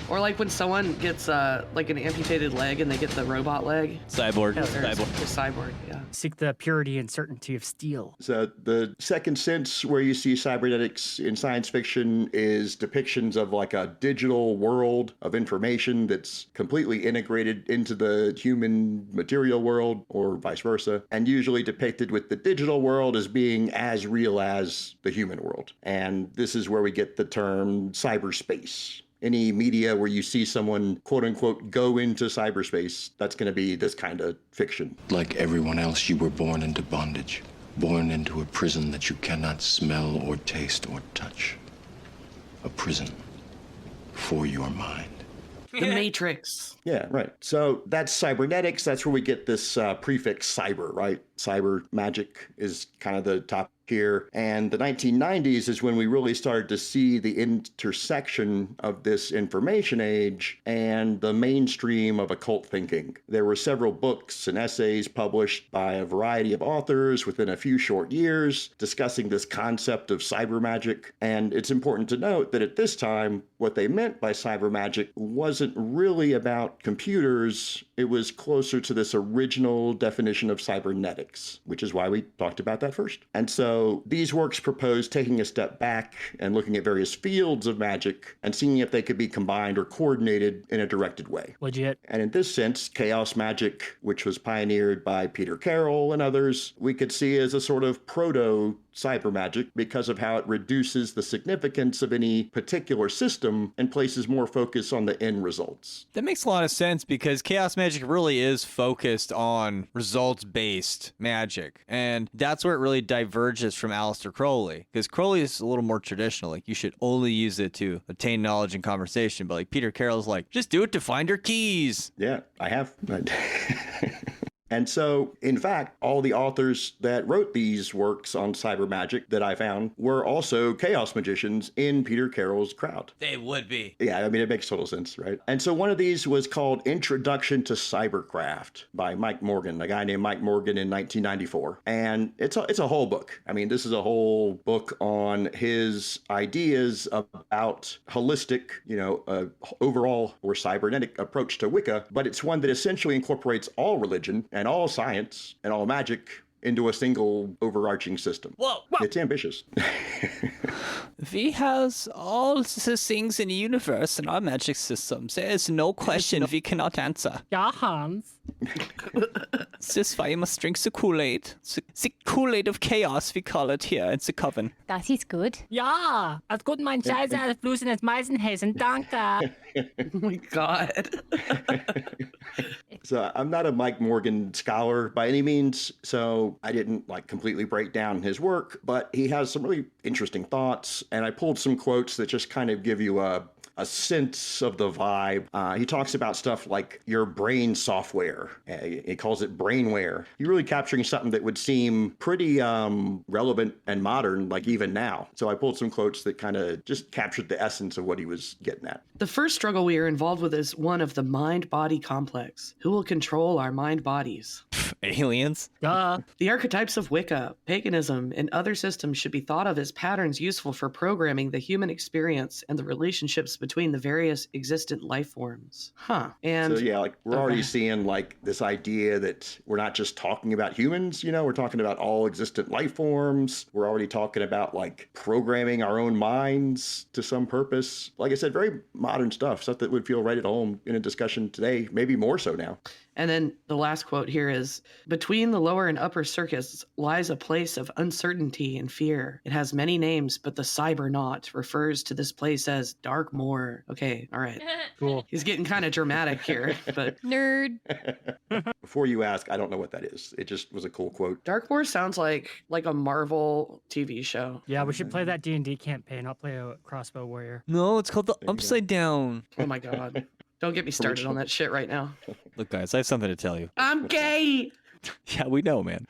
Or like when someone gets like an amputated leg and they get the robot leg. Cyborg. They're Cyborg. a cyborg, yeah. Seek the purity and certainty of steel. So the second sense where you see cybernetics in science fiction is depictions of like a digital world of information that's completely integrated into the human material world, or vice versa, and usually depicted with the digital world as being as real as the human world. And this is where we get the term cyberspace. Any media where you see someone, quote unquote, go into cyberspace, that's going to be this kind of fiction. Like everyone else, you were born into bondage, born into a prison that you cannot smell or taste or touch. A prison for your mind. The Matrix. Yeah, right. So that's cybernetics. That's where we get this prefix cyber, right? Cyber magic is kind of the top here. And the 1990s is when we really started to see the intersection of this information age and the mainstream of occult thinking. There were several books and essays published by a variety of authors within a few short years discussing this concept of cyber magic. And it's important to note that at this time, what they meant by cyber magic wasn't really about computers. It was closer to this original definition of cybernetics, which is why we talked about that first. And so these works propose taking a step back and looking at various fields of magic and seeing if they could be combined or coordinated in a directed way. Legit. And in this sense, chaos magic, which was pioneered by Peter Carroll and others, we could see as a sort of proto cyber magic because of how it reduces the significance of any particular system and places more focus on the end results. That makes a lot of sense because chaos magic really is focused on results-based magic. And that's where it really diverges from Aleister Crowley. Because Crowley is a little more traditional. Like, you should only use it to obtain knowledge and conversation. But like Peter Carroll's like, just do it to find your keys. Yeah, I have. And so, in fact, all the authors that wrote these works on cyber magic that I found were also chaos magicians in Peter Carroll's crowd. They would be. Yeah, I mean, it makes total sense, right? And so one of these was called Introduction to Cybercraft by Mike Morgan, a guy named Mike Morgan in 1994. And it's a whole book. I mean, this is a whole book on his ideas about holistic, overall or cybernetic approach to Wicca, but it's one that essentially incorporates all religion and all science and all magic into a single overarching system. Whoa. It's ambitious. We has all the things in the universe in our magic systems. There is no question we cannot answer. Ja, Hans. This is why you must drink the Kool-Aid. The Kool-Aid of chaos, we call it here in the coven. Das ist gut. Ja, als gut mein Scheiße als Fluss in das Meisenhessen. Danke. Oh my God. So I'm not a Mike Morgan scholar by any means, so I didn't completely break down his work, but he has some really interesting thoughts, and I pulled some quotes that just kind of give you a sense of the vibe. He talks about stuff like your brain software. He calls it brainware. You're really capturing something that would seem pretty relevant and modern, like even now. So I pulled some quotes that kind of just captured the essence of what he was getting at. The first struggle we are involved with is one of the mind-body complex. Who will control our mind-bodies? Aliens? Duh. The archetypes of Wicca, paganism, and other systems should be thought of as patterns useful for programming the human experience and the relationships between the various existent life forms. And so yeah, we're already seeing this idea that we're not just talking about humans, we're talking about all existent life forms. We're already talking about programming our own minds to some purpose. Like I said, very modern stuff that would feel right at home in a discussion today, maybe more so now. And then the last quote here is, between the lower and upper circuits lies a place of uncertainty and fear. It has many names, but the Cybernaut refers to this place as Dark Moor. Okay, all right. Cool. He's getting kind of dramatic here, but Nerd. Before you ask, I don't know what that is. It just was a cool quote. Dark Moor sounds like a Marvel TV show. Yeah, we should play that D&D campaign. I'll play a crossbow warrior. No, it's called the Upside Down. Oh my God. Don't get me started on that shit right now. Look, guys, I have something to tell you. I'm gay! Yeah, we know, man.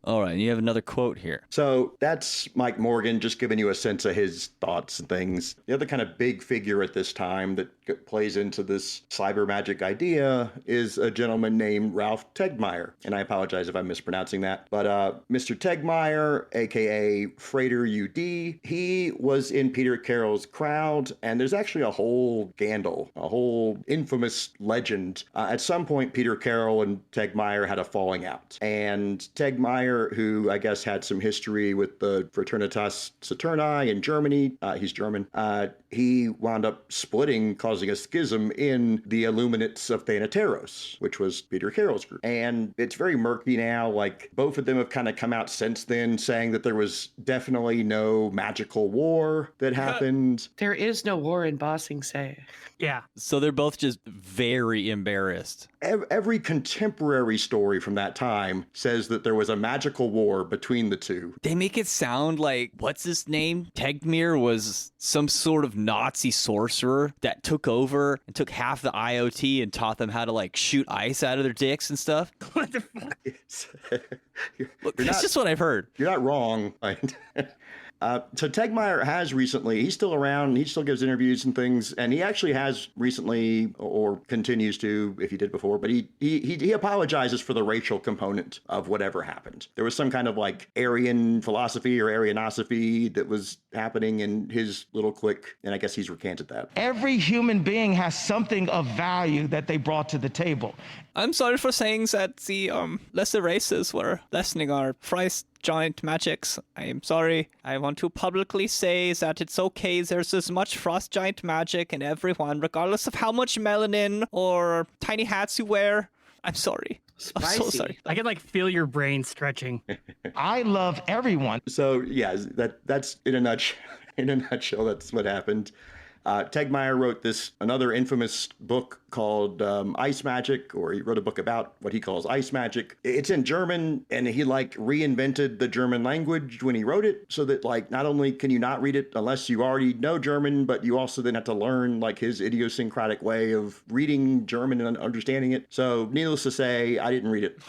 All right, and you have another quote here. So that's Mike Morgan, just giving you a sense of his thoughts and things. The other kind of big figure at this time that plays into this cyber magic idea is a gentleman named Ralph Tegmeyer. And I apologize if I'm mispronouncing that. But Mr. Tegmeyer, aka Frater U.D., he was in Peter Carroll's crowd. And there's actually a whole scandal, a whole infamous legend. At some point, Peter Carroll and Tegmeyer had a falling out. And Tegmeyer, who I guess had some history with the Fraternitas Saturni in Germany, he's German, he wound up splitting, causing a schism in the Initiates of Thanatos, which was Peter Carroll's group. And it's very murky now. Like, both of them have kind of come out since then saying that there was definitely no magical war that happened. There is no war in Bossing Say. Yeah. So they're both just very embarrassed. Every contemporary story from that time says that there was a magical war between the two. They make it sound like, what's his name? Tegmir was some sort of Nazi sorcerer that took over and took half the IoT and taught them how to like shoot ice out of their dicks and stuff. What the fuck? Look, that's just what I've heard. You're not wrong. So Tegmire has recently, he's still around, he still gives interviews and things, and he actually has recently, or continues to, if he did before, but he apologizes for the racial component of whatever happened. There was some kind of like Aryan philosophy or Aryanosophy that was happening in his little clique, and I guess he's recanted that. Every human being has something of value that they brought to the table. I'm sorry for saying that the lesser races were lessening our price giant magics. I am sorry. I want to publicly say that it's okay. There's as much frost giant magic in everyone, regardless of how much melanin or tiny hats you wear. I'm sorry. I'm so sorry. I can like feel your brain stretching. I love everyone. So yeah, that's in a nutshell, that's what happened. Tegmire wrote another infamous book called Ice Magic, or he wrote a book about what he calls ice magic. It's in German, and he like reinvented the German language when he wrote it, so that like not only can you not read it unless you already know German, but you also then have to learn like his idiosyncratic way of reading German and understanding it. So needless to say, I didn't read it.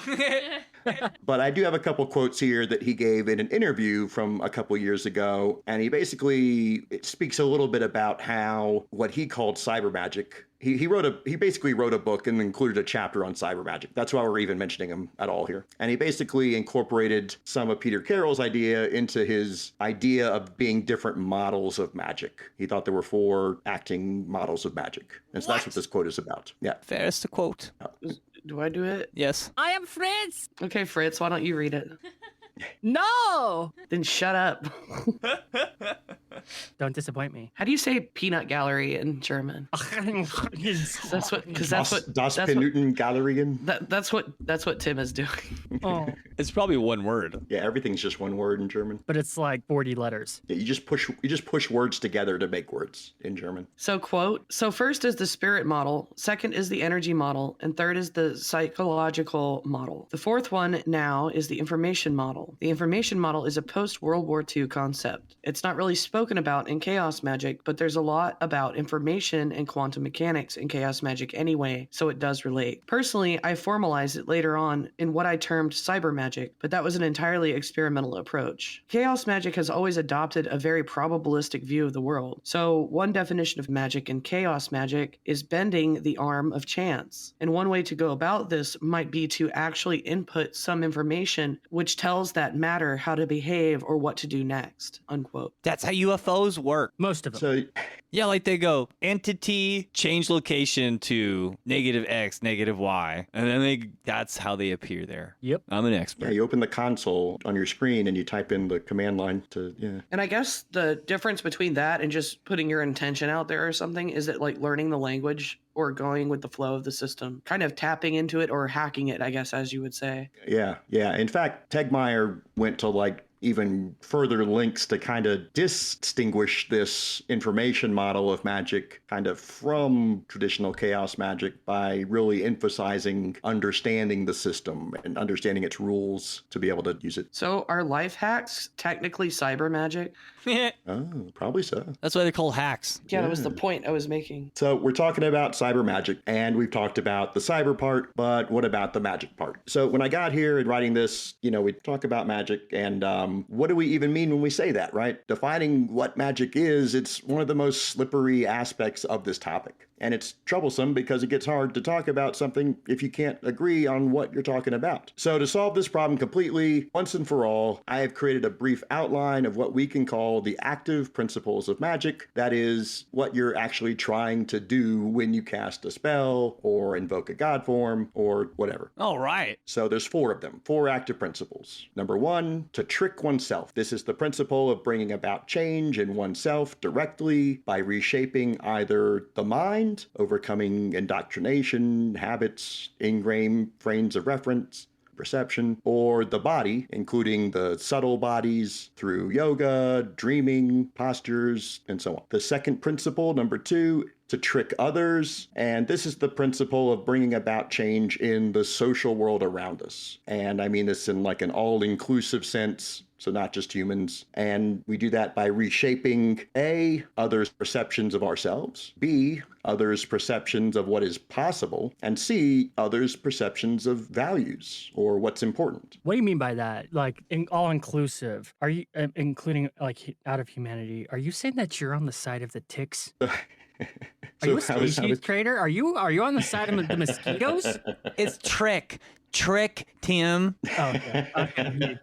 But I do have a couple quotes here that he gave in an interview from a couple years ago, and he basically speaks a little bit about how what he called cyber magic. He basically wrote a book and included a chapter on cyber magic. That's why we're even mentioning him at all here. And he basically incorporated some of Peter Carroll's idea into his idea of being different models of magic. He thought there were 4 acting models of magic. And so that's what this quote is about. Yeah. There's the quote. Do I do it? Yes. I am Fritz. Okay, Fritz, why don't you read it? No. Then shut up. Don't disappoint me. How do you say peanut gallery in German? That's what, because that's what Das Pinuten Gallerien. That's what Tim is doing. Oh. It's probably one word. Yeah, everything's just one word in German. But it's like 40 letters. Yeah, you just push words together to make words in German. So quote, so first is the spirit model, second is the energy model, and third is the psychological model. The fourth one now is the information model. The information model is a post-World War II concept. It's not really spoken about in chaos magic, but there's a lot about information and quantum mechanics in chaos magic anyway, so it does relate. Personally, I formalized it later on in what I termed cyber magic, but that was an entirely experimental approach. Chaos magic has always adopted a very probabilistic view of the world. So one definition of magic in chaos magic is bending the arm of chance. And one way to go about this might be to actually input some information which tells that matter how to behave or what to do next, unquote. That's how UFOs work. Most of them. So Yeah, like they go entity, change location to -X, -Y. And then that's how they appear there. Yep. I'm an expert. yeah, you open the console on your screen and you type in the command line to, yeah. And I guess the difference between that and just putting your intention out there or something is that like learning the language or going with the flow of the system, kind of tapping into it or hacking it, I guess, as you would say. Yeah. In fact, Tegmire went to like even further links to kind of distinguish this information model of magic kind of from traditional chaos magic by really emphasizing understanding the system and understanding its rules to be able to use it. So are life hacks technically cyber magic? Oh, probably so. That's why they're called hacks. Yeah, that was the point I was making. So we're talking about cyber magic, and we've talked about the cyber part, but what about the magic part? So when I got here and writing this, we talk about magic, and what do we even mean when we say that, right? Defining what magic is, it's one of the most slippery aspects of this topic. And it's troublesome because it gets hard to talk about something if you can't agree on what you're talking about. So to solve this problem completely, once and for all, I have created a brief outline of what we can call the active principles of magic. That is what you're actually trying to do when you cast a spell or invoke a god form or whatever. All right. So there's 4 of them, 4 active principles. Number 1, to trick oneself. This is the principle of bringing about change in oneself directly by reshaping either the mind, overcoming indoctrination, habits, ingrained frames of reference, perception, or the body, including the subtle bodies through yoga, dreaming, postures, and so on. The second principle, number 2, to trick others. And this is the principle of bringing about change in the social world around us. And I mean this in like an all-inclusive sense, so not just humans. And we do that by reshaping A, others' perceptions of ourselves, B, others' perceptions of what is possible, and C, others' perceptions of values or what's important. What do you mean by that? Like all inclusive? Are you including like out of humanity? Are you saying that you're on the side of the ticks? Are you a species trader? Are you on the side of the mosquitoes? It's trick, Tim. Oh, okay.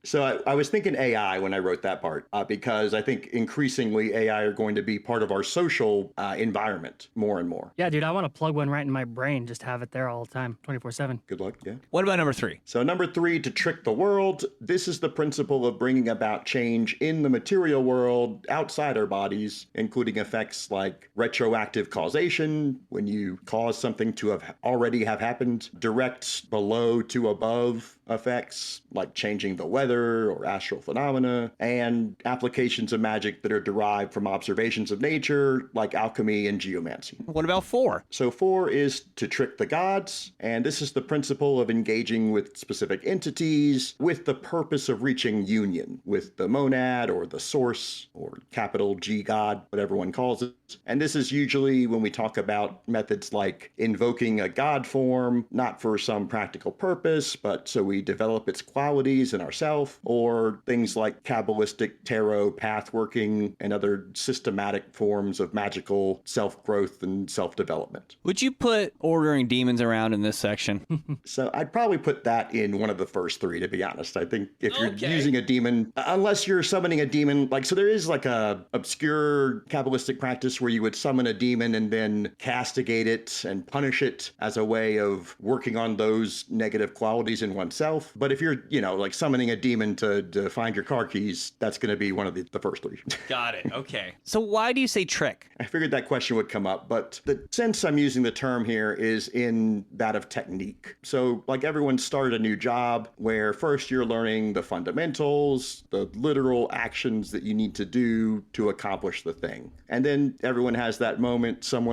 So I was thinking AI when I wrote that part, because I think increasingly AI are going to be part of our social environment more and more. Yeah, dude, I want to plug one right in my brain, just have it there all the time, 24/7. Good luck, yeah. What about number 3? So number 3, to trick the world. This is the principle of bringing about change in the material world outside our bodies, including effects like retroactive causation, when you cause something to have already have happened, direct below to above effects like changing the weather or astral phenomena, and applications of magic that are derived from observations of nature like alchemy and geomancy. What about 4? So 4 is to trick the gods, and this is the principle of engaging with specific entities with the purpose of reaching union with the monad or the source or capital G God, whatever one calls it. And this is usually when we talk about methods like invoking a god form, not for some practical purpose, but so we develop its qualities in ourselves, or things like Kabbalistic tarot, path working, and other systematic forms of magical self-growth and self-development. Would you put ordering demons around in this section? So I'd probably put that in one of the first 3, to be honest. I think if you're using a demon, unless you're summoning a demon, like, so there is like a obscure Kabbalistic practice where you would summon a demon and then castigate it and punish it as a way of working on those negative qualities in oneself. But if you're, like summoning a demon to find your car keys, that's going to be one of the first 3. Got it. Okay. So why do you say trick? I figured that question would come up, but the sense I'm using the term here is in that of technique. So like everyone started a new job where first you're learning the fundamentals, the literal actions that you need to do to accomplish the thing. And then everyone has that moment, some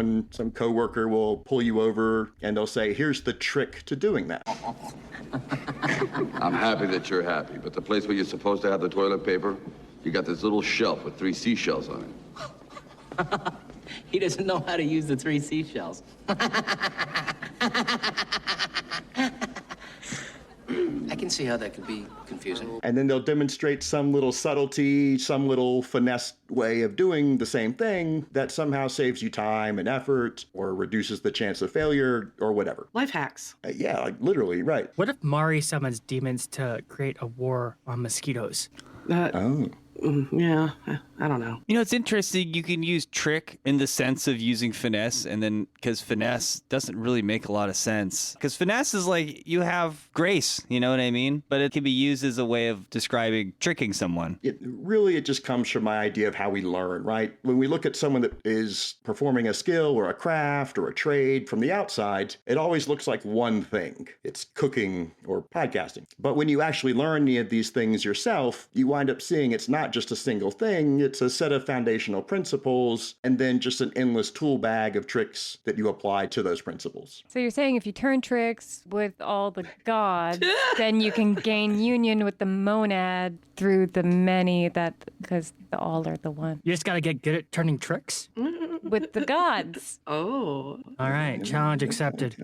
coworker will pull you over and they'll say, here's the trick to doing that. I'm happy that you're happy, but the place where you're supposed to have the toilet paper, you got this little shelf with 3 seashells on it. He doesn't know how to use the 3 seashells. I can see how that could be confusing. And then they'll demonstrate some little subtlety, some little finesse way of doing the same thing that somehow saves you time and effort or reduces the chance of failure or whatever. Life hacks. Yeah, like literally, right. What if Mari summons demons to create a war on mosquitoes? Yeah, I don't know. It's interesting. You can use trick in the sense of using finesse, and then because finesse doesn't really make a lot of sense. Because finesse is like you have grace, you know what I mean? But it can be used as a way of describing tricking someone. It just comes from my idea of how we learn, right? When we look at someone that is performing a skill or a craft or a trade from the outside, it always looks like one thing. It's cooking or podcasting. But when you actually learn any of these things yourself, you wind up seeing it's not just a single thing, it's a set of foundational principles and then just an endless tool bag of tricks that you apply to those principles. So you're saying if you turn tricks with all the gods, then you can gain union with the monad through the many because the all are the one. You just got to get good at turning tricks? With the gods. Oh. All right, challenge accepted.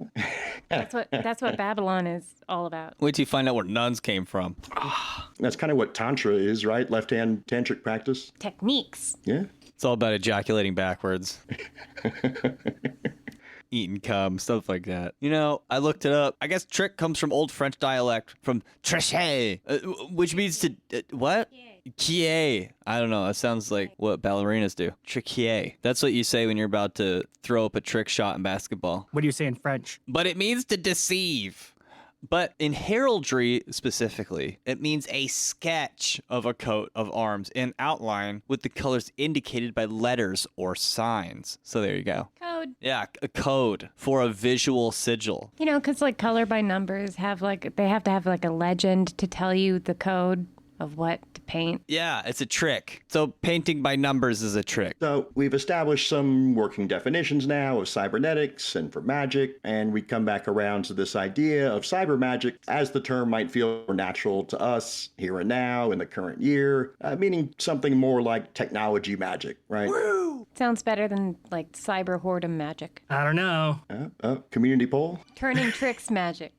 That's what Babylon is all about. Wait till you find out where nuns came from. That's kind of what Tantra is, right? Left-hand tantric practice. Techniques. Yeah. It's all about ejaculating backwards. Eating cum, stuff like that. You know, I looked it up. I guess trick comes from Old French dialect, from tricher, which means to, what? Kie. I don't know. That sounds like what ballerinas do. Trickie. That's what you say when you're about to throw up a trick shot in basketball. What do you say in French? But it means to deceive. But in heraldry specifically, it means a sketch of a coat of arms in outline with the colors indicated by letters or signs. So there you go. Code. Yeah, a code for a visual sigil. You know, because like color by numbers have like, they have to have like a legend to tell you the code of what to paint. Yeah, it's a trick. So painting by numbers is a trick. So we've established some working definitions now of cybernetics and for magic, and we come back around to this idea of cyber magic as the term might feel more natural to us here and now in the current year, meaning something more like technology magic, right? Woo! Sounds better than like cyber whoredom magic. I don't know. Community poll? Turning tricks magic.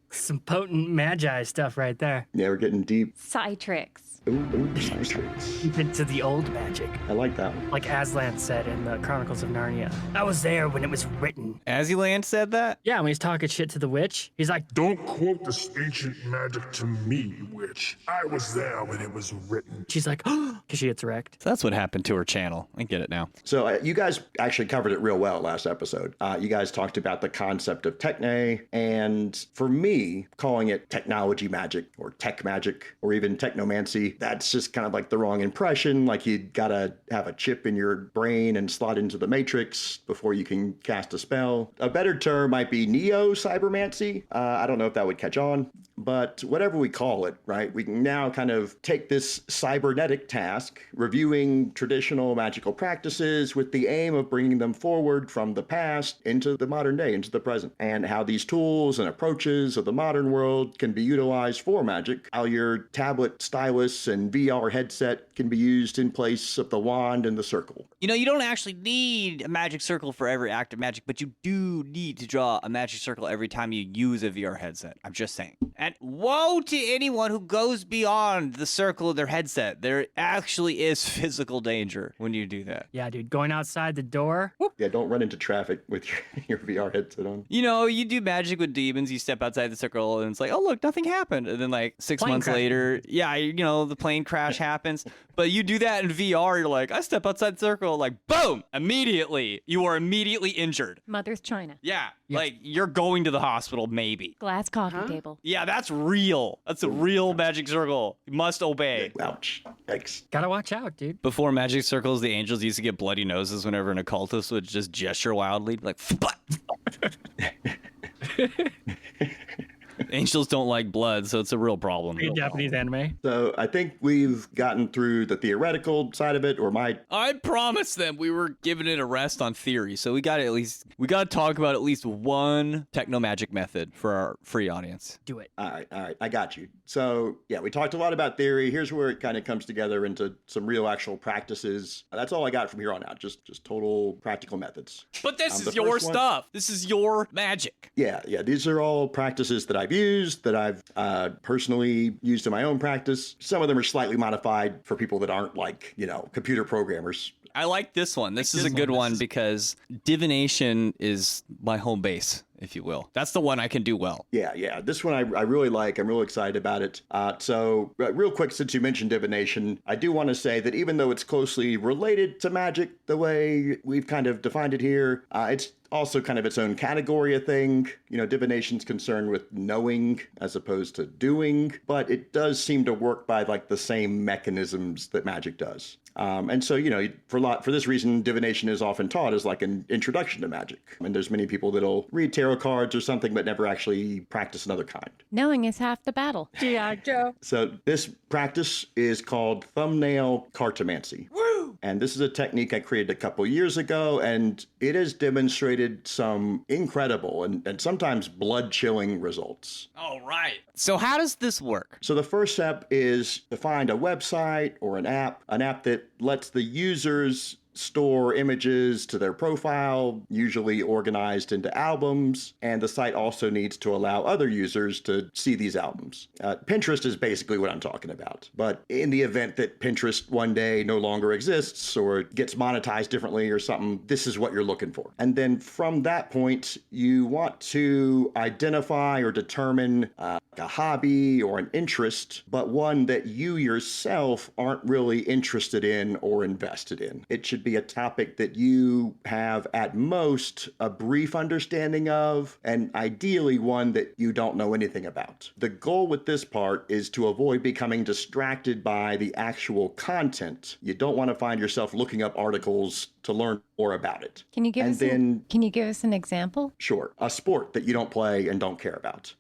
Some potent magi stuff right there. Yeah, we're getting deep. Psytrix. Ooh, Cybernetic. Deep into the old magic. I like that one. Like Aslan said in the Chronicles of Narnia. I was there when it was written. Aslan said that? Yeah, when he's talking shit to the witch, he's like, "Don't quote this ancient magic to me, witch. I was there when it was written." She's like, oh, because she gets wrecked. So that's what happened to her channel. I get it now. So you guys actually covered it real well last episode. You guys talked about the concept of techne, and for me, calling it technology magic or tech magic or even technomancy, that's just kind of like the wrong impression. Like you gotta have a chip in your brain and slot into the matrix before you can cast a spell. A better term might be neo-cybermancy. I don't know if that would catch on, but whatever we call it, right? We can now kind of take this cybernetic task, reviewing traditional magical practices with the aim of bringing them forward from the past into the modern day, into the present, and how these tools and approaches of the modern world can be utilized for magic, how your tablet, stylus, and VR headset can be used in place of the wand and the circle. You know, you don't actually need a magic circle for every act of magic, but you do need to draw a magic circle every time you use a VR headset. I'm just saying. And woe to anyone who goes beyond the circle of their headset. There actually is physical danger when you do that. Yeah, dude, going outside the door. Whoop. Yeah, don't run into traffic with your VR headset on. You know, you do magic with demons, you step outside the circle, and it's like, oh, look, nothing happened. And then, like, 6 Plane months crash. later, yeah, you know, the plane crash happens. But you do that in VR, you're like, I step outside the circle, like, boom, immediately. You are immediately injured. Mother's China. Yeah, like, you're going to the hospital, maybe. Glass coffee table. Yeah, that's real. That's a real magic circle. You must obey. Ouch. Yikes. Gotta watch out, dude. Before magic circles, the angels used to get bloody noses whenever an occultist would just gesture wildly, like, Angels don't like blood, so it's a real problem. Japanese anime. So I think we've gotten through the theoretical side of it, or my... I promised them we were giving it a rest on theory, so we got to talk about at least one technomagic method for our free audience. Do it. All right, I got you. So yeah, we talked a lot about theory. Here's where it kind of comes together into some real actual practices. That's all I got from here on out, just total practical methods. But this is your stuff. This is your magic. Yeah, these are all practices that I've used, that I've personally used in my own practice. Some of them are slightly modified for people that aren't like, computer programmers. I like this one. This is a good one because divination is my home base, if you will. That's the one I can do well. Yeah. This one I really like. I'm real excited about it. So real quick, since you mentioned divination, I do want to say that even though it's closely related to magic, the way we've kind of defined it here, it's also kind of its own category of thing. Divination's concerned with knowing as opposed to doing, but it does seem to work by like the same mechanisms that magic does. And so, for this reason, divination is often taught as like an introduction to magic. And there's many people that'll read tarot cards or something, but never actually practice another kind. Knowing is half the battle. G.I. Joe. So this practice is called Thumbnail Cartomancy. Woo! And this is a technique I created a couple years ago, and it has demonstrated some incredible and sometimes blood-chilling results. All right. So how does this work? So the first step is to find a website or an app that lets the users store images to their profile, usually organized into albums, and the site also needs to allow other users to see these albums. Pinterest is basically what I'm talking about. But in the event that Pinterest one day no longer exists or gets monetized differently or something, this is what you're looking for. And then from that point, you want to identify or determine a hobby or an interest, but one that you yourself aren't really interested in or invested in. It should be a topic that you have at most a brief understanding of, and ideally one that you don't know anything about. The goal with this part is to avoid becoming distracted by the actual content. You don't want to find yourself looking up articles to learn more about it. Can you give us an example? Sure. A sport that you don't play and don't care about.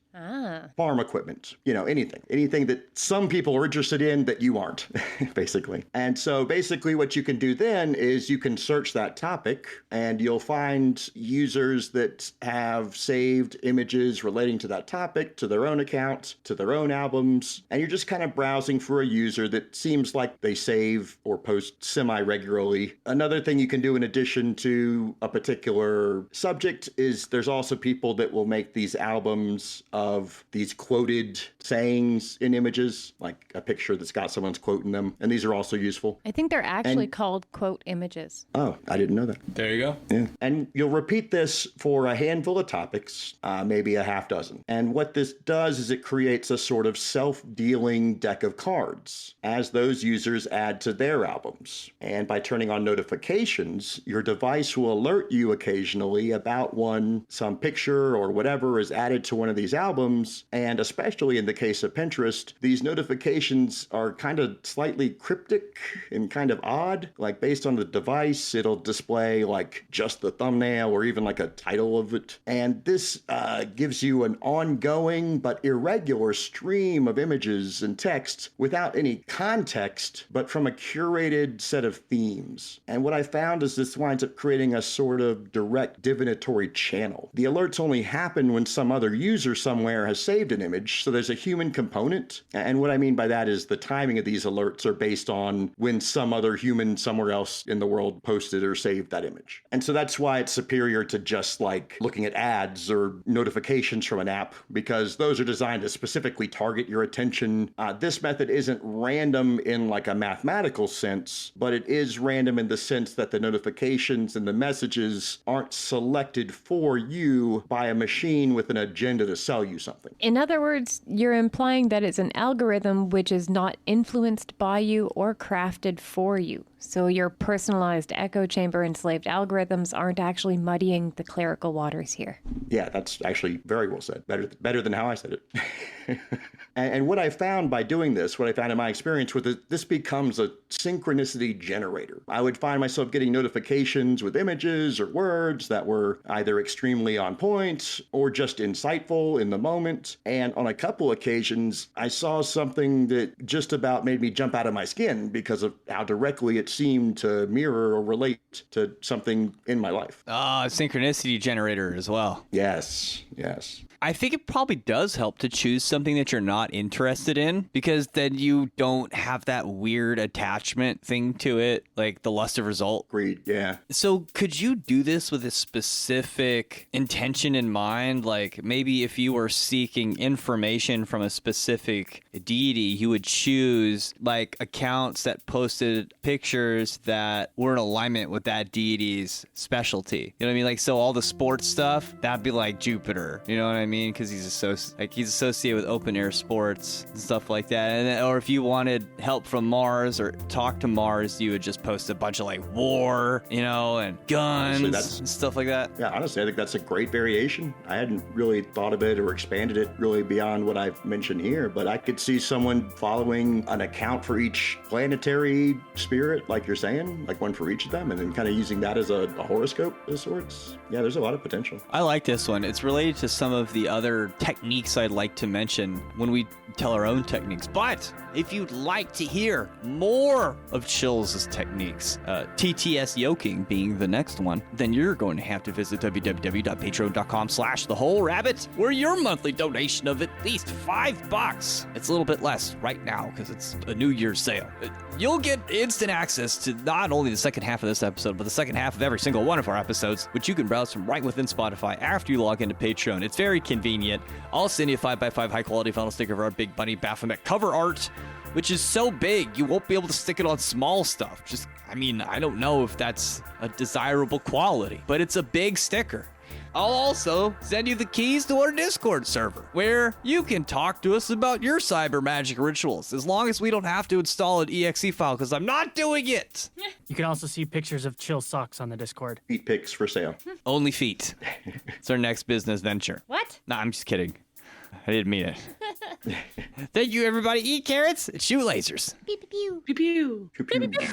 Farm equipment, anything that some people are interested in that you aren't, basically. And so basically what you can do then is you can search that topic and you'll find users that have saved images relating to that topic, to their own account, to their own albums. And you're just kind of browsing for a user that seems like they save or post semi-regularly. Another thing you can do in addition to a particular subject is there's also people that will make these albums of these quoted sayings in images, like a picture that's got someone's quote in them. And these are also useful. I think they're actually called quote images. Oh, I didn't know that. There you go. Yeah. And you'll repeat this for a handful of topics, maybe a half dozen. And what this does is it creates a sort of self-dealing deck of cards as those users add to their albums. And by turning on notifications, your device will alert you occasionally about some picture or whatever is added to one of these albums. And especially in the case of Pinterest, these notifications are kind of slightly cryptic and kind of odd. Like based on the device, it'll display like just the thumbnail or even like a title of it. And this gives you an ongoing but irregular stream of images and text without any context, but from a curated set of themes. And what I found is this winds up creating a sort of direct divinatory channel. The alerts only happen when some other user somewhere has saved an image, so there's a human component. And what I mean by that is the timing of these alerts are based on when some other human somewhere else in the world posted or saved that image. And so that's why it's superior to just like looking at ads or notifications from an app, because those are designed to specifically target your attention. This method isn't random in like a mathematical sense, but it is random in the sense that the notifications and the messages aren't selected for you by a machine with an agenda to sell you something. In other words, you're implying that it's an algorithm which is not influenced by you or crafted for you. So your personalized echo chamber enslaved algorithms aren't actually muddying the clerical waters here. Yeah, that's actually very well said. Better than how I said it. And what I found by doing this, what I found in my experience with it, this becomes a synchronicity generator. I would find myself getting notifications with images or words that were either extremely on point or just insightful in the moment. And on a couple occasions, I saw something that just about made me jump out of my skin because of how directly it seemed to mirror or relate to something in my life. Synchronicity generator as well. Yes. I think it probably does help to choose something that you're not interested in, because then you don't have that weird attachment thing to it, like the lust of result. Agreed, yeah. So could you do this with a specific intention in mind? Like maybe if you were seeking information from a specific deity, you would choose like accounts that posted pictures that were in alignment with that deity's specialty. You know what I mean? Like, so all the sports stuff, that'd be like Jupiter. You know what I mean? Because he's associated with open air sports and stuff like that. And then, or if you wanted help from Mars or talk to Mars, you would just post a bunch of like war, and guns and stuff like that. Yeah, honestly, I think that's a great variation. I hadn't really thought of it or expanded it really beyond what I've mentioned here, but I could see someone following an account for each planetary spirit, like you're saying, like one for each of them, and then kind of using that as a horoscope of sorts. Yeah, there's a lot of potential. I like this one. It's related to some of the other techniques I'd like to mention when we tell our own techniques. But if you'd like to hear more of Chillz' techniques, TTS Yoking being the next one, then you're going to have to visit www.patreon.com/thewholerabbit, where your monthly donation of at least $5, it's a little bit less right now because it's a New Year's sale, you'll get instant access access to not only the second half of this episode, but the second half of every single one of our episodes, which you can browse from right within Spotify after you log into Patreon. It's very convenient. I'll send you a 5x5 high-quality vinyl sticker of our Big Bunny Baphomet cover art, which is so big, you won't be able to stick it on small stuff. I don't know if that's a desirable quality, but it's a big sticker. I'll also send you the keys to our Discord server, where you can talk to us about your cyber magic rituals, as long as we don't have to install an exe file, because I'm not doing it. You can also see pictures of Chillz socks on the Discord. Feet pics for sale. Only feet. It's our next business venture. What? Nah, I'm just kidding. I didn't mean it. Thank you, everybody. Eat carrots and shoot lasers. Pew, pew, pew. Pew pew. Pew, pew.